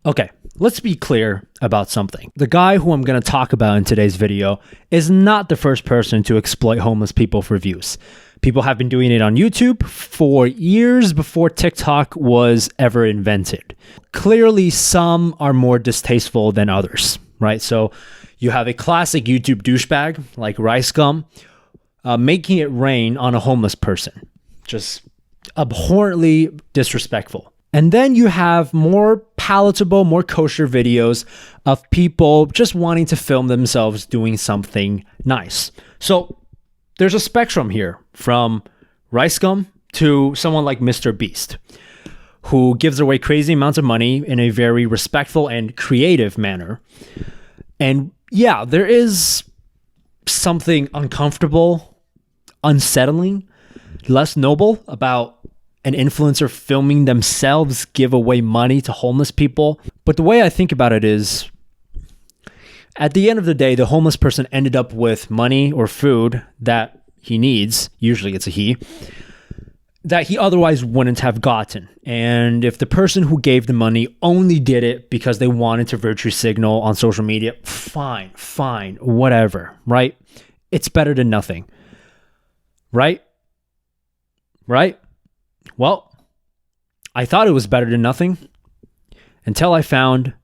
Okay, let's be clear about something. The guy who I'm going to talk about in today's video is not the first person to exploit homeless people for views. People have been doing it on YouTube for years before TikTok was ever invented. Clearly, some are more distasteful than others, right? So you have a classic YouTube douchebag like Rice Gum making it rain on a homeless person. Just abhorrently disrespectful. And then you have more palatable, more kosher videos of people just wanting to film themselves doing something nice. So there's a spectrum here from Rice Gum to someone like Mr. Beast, who gives away crazy amounts of money in a very respectful and creative manner. And yeah, there is something uncomfortable, unsettling, less noble about an influencer filming themselves give away money to homeless people. But the way I think about it is, at the end of the day, the homeless person ended up with money or food that he needs, usually it's a he, that he otherwise wouldn't have gotten. And if the person who gave the money only did it because they wanted to virtue signal on social media, fine, whatever, right? It's better than nothing, right? Well, I thought it was better than nothing until I found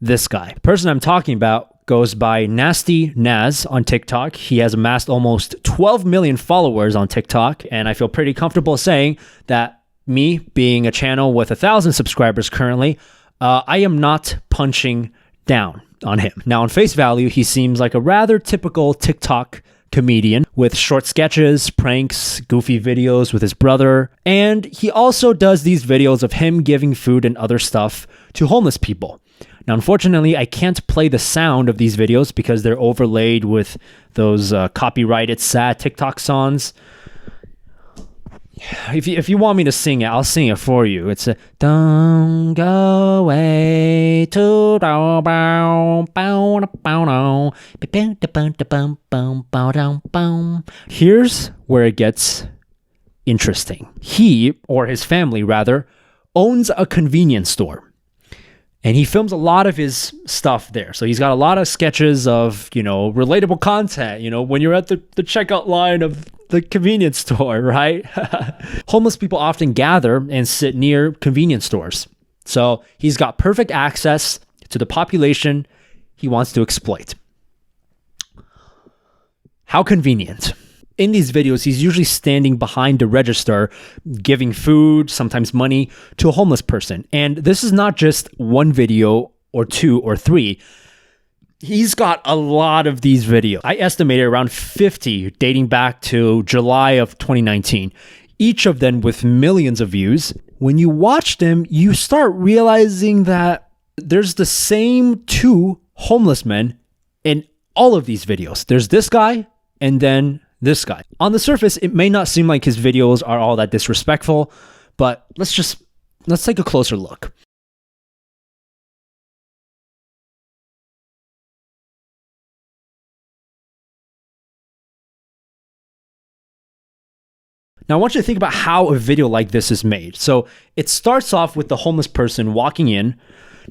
this guy. The person I'm talking about goes by Nasty Naz on TikTok. He has amassed almost 12 million followers on TikTok, and I feel pretty comfortable saying that me being a channel with 1,000 subscribers currently, I am not punching down on him. Now, on face value, he seems like a rather typical TikTok comedian with short sketches, pranks, goofy videos with his brother. And he also does these videos of him giving food and other stuff to homeless people. Now, unfortunately, I can't play the sound of these videos because they're overlaid with those copyrighted sad TikTok songs. If you want me to sing it, I'll sing it for you. It's a don't go away to Here's where it gets interesting. He, or his family rather, owns a convenience store. And he films a lot of his stuff there. So he's got a lot of sketches of, relatable content, when you're at the checkout line of the convenience store, right? Homeless people often gather and sit near convenience stores. So he's got perfect access to the population he wants to exploit. How convenient. In these videos, he's usually standing behind the register, giving food, sometimes money, to a homeless person. And this is not just one video or two or three. He's got a lot of these videos. I estimated around 50 dating back to July of 2019, each of them with millions of views. When you watch them, you start realizing that there's the same two homeless men in all of these videos. There's this guy and then this guy. On the surface, it may not seem like his videos are all that disrespectful, but let's take a closer look. Now, I want you to think about how a video like this is made. So it starts off with the homeless person walking in.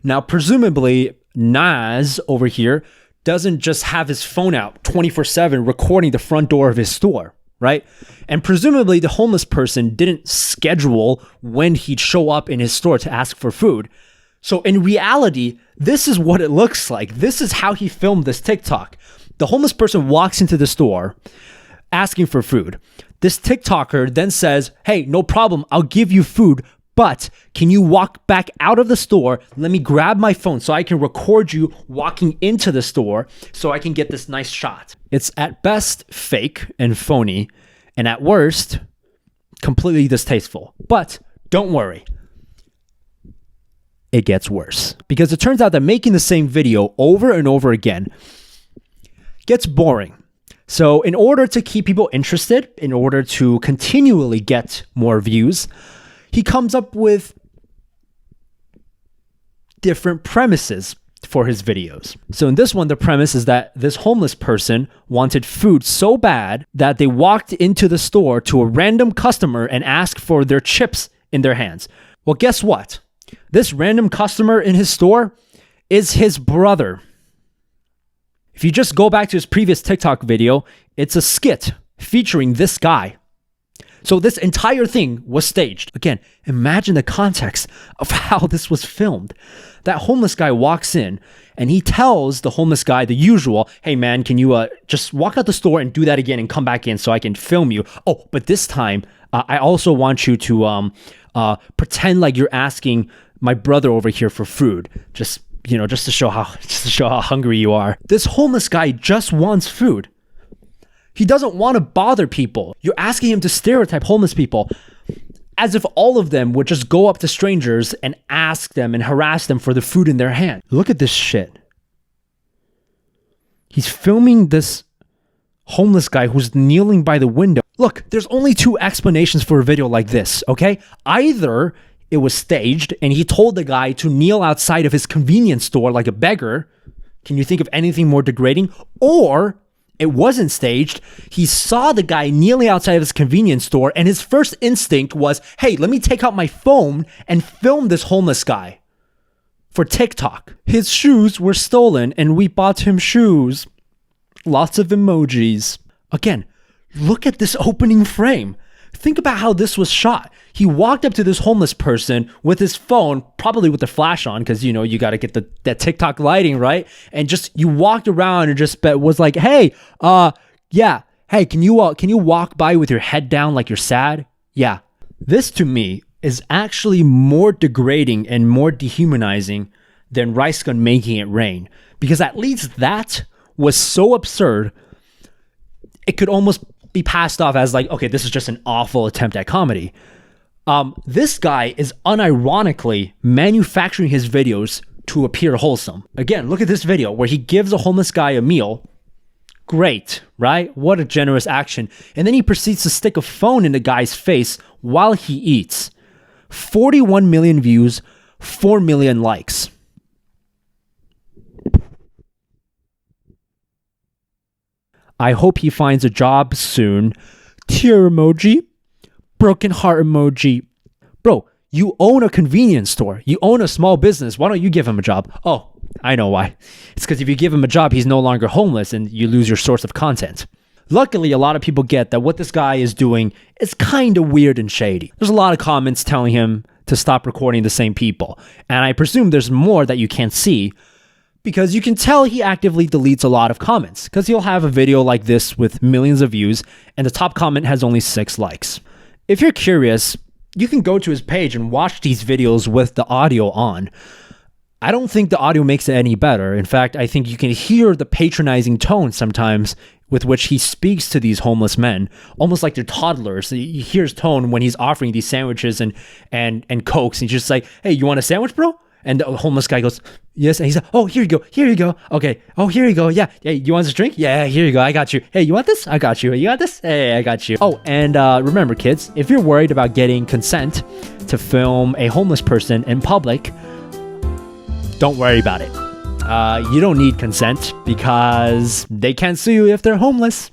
Now, presumably, Naz over here doesn't just have his phone out 24/7 recording the front door of his store, right? And presumably, the homeless person didn't schedule when he'd show up in his store to ask for food. So in reality, this is what it looks like. This is how he filmed this TikTok. The homeless person walks into the store asking for food. This TikToker then says, "Hey, no problem, I'll give you food, but can you walk back out of the store? Let me grab my phone so I can record you walking into the store so I can get this nice shot." It's at best fake and phony, and at worst, completely distasteful. But don't worry, it gets worse. Because it turns out that making the same video over and over again gets boring. So in order to keep people interested, in order to continually get more views, he comes up with different premises for his videos. So in this one, the premise is that this homeless person wanted food so bad that they walked into the store to a random customer and asked for their chips in their hands. Well, guess what? This random customer in his store is his brother. If you just go back to his previous TikTok video, it's a skit featuring this guy. So this entire thing was staged. Again, imagine the context of how this was filmed. That homeless guy walks in and he tells the homeless guy the usual, hey man, can you just walk out the store and do that again and come back in so I can film you? Oh, but this time, I also want you to pretend like you're asking my brother over here for food. Just to show how hungry you are. This homeless guy just wants food. He doesn't want to bother people. You're asking him to stereotype homeless people as if all of them would just go up to strangers and ask them and harass them for the food in their hand. Look at this shit. He's filming this homeless guy who's kneeling by the window. Look, there's only two explanations for a video like this, okay? Either it was staged and he told the guy to kneel outside of his convenience store like a beggar. Can you think of anything more degrading? Or it wasn't staged. He saw the guy kneeling outside of his convenience store and his first instinct was, hey, let me take out my phone and film this homeless guy for TikTok. His shoes were stolen and we bought him shoes. Lots of emojis. Again, look at this opening frame. Think about how this was shot. He walked up to this homeless person with his phone, probably with the flash on, because you got to get that TikTok lighting, right? And just you walked around and just was like, hey, hey, can you walk by with your head down like you're sad? Yeah. This to me is actually more degrading and more dehumanizing than Rice Gun making it rain, because at least that was so absurd, it could almost be passed off as like, okay, this is just an awful attempt at comedy. This guy is unironically manufacturing his videos to appear wholesome. Again, look at this video where he gives a homeless guy a meal. Great, right? What a generous action. And then he proceeds to stick a phone in the guy's face while he eats. 41 million views, 4 million likes. I hope he finds a job soon. Tear emoji. Broken heart emoji. Bro, you own a convenience store. You own a small business. Why don't you give him a job? Oh, I know why. It's because if you give him a job, he's no longer homeless and you lose your source of content. Luckily, a lot of people get that what this guy is doing is kind of weird and shady. There's a lot of comments telling him to stop recording the same people. And I presume there's more that you can't see, because you can tell he actively deletes a lot of comments, because he'll have a video like this with millions of views and the top comment has only 6 likes. If you're curious, you can go to his page and watch these videos with the audio on. I don't think the audio makes it any better. In fact, I think you can hear the patronizing tone sometimes with which he speaks to these homeless men, almost like they're toddlers. You hear his tone when he's offering these sandwiches and Cokes, and he's just like, hey, you want a sandwich, bro? And the homeless guy goes, yes. And he's like, oh, here you go. Okay. Oh, here you go. Yeah. Hey, you want this drink? Yeah, here you go. I got you. Hey, you want this? I got you. You got this? Hey, I got you. Oh, and remember, kids, if you're worried about getting consent to film a homeless person in public, don't worry about it. You don't need consent because they can't sue you if they're homeless.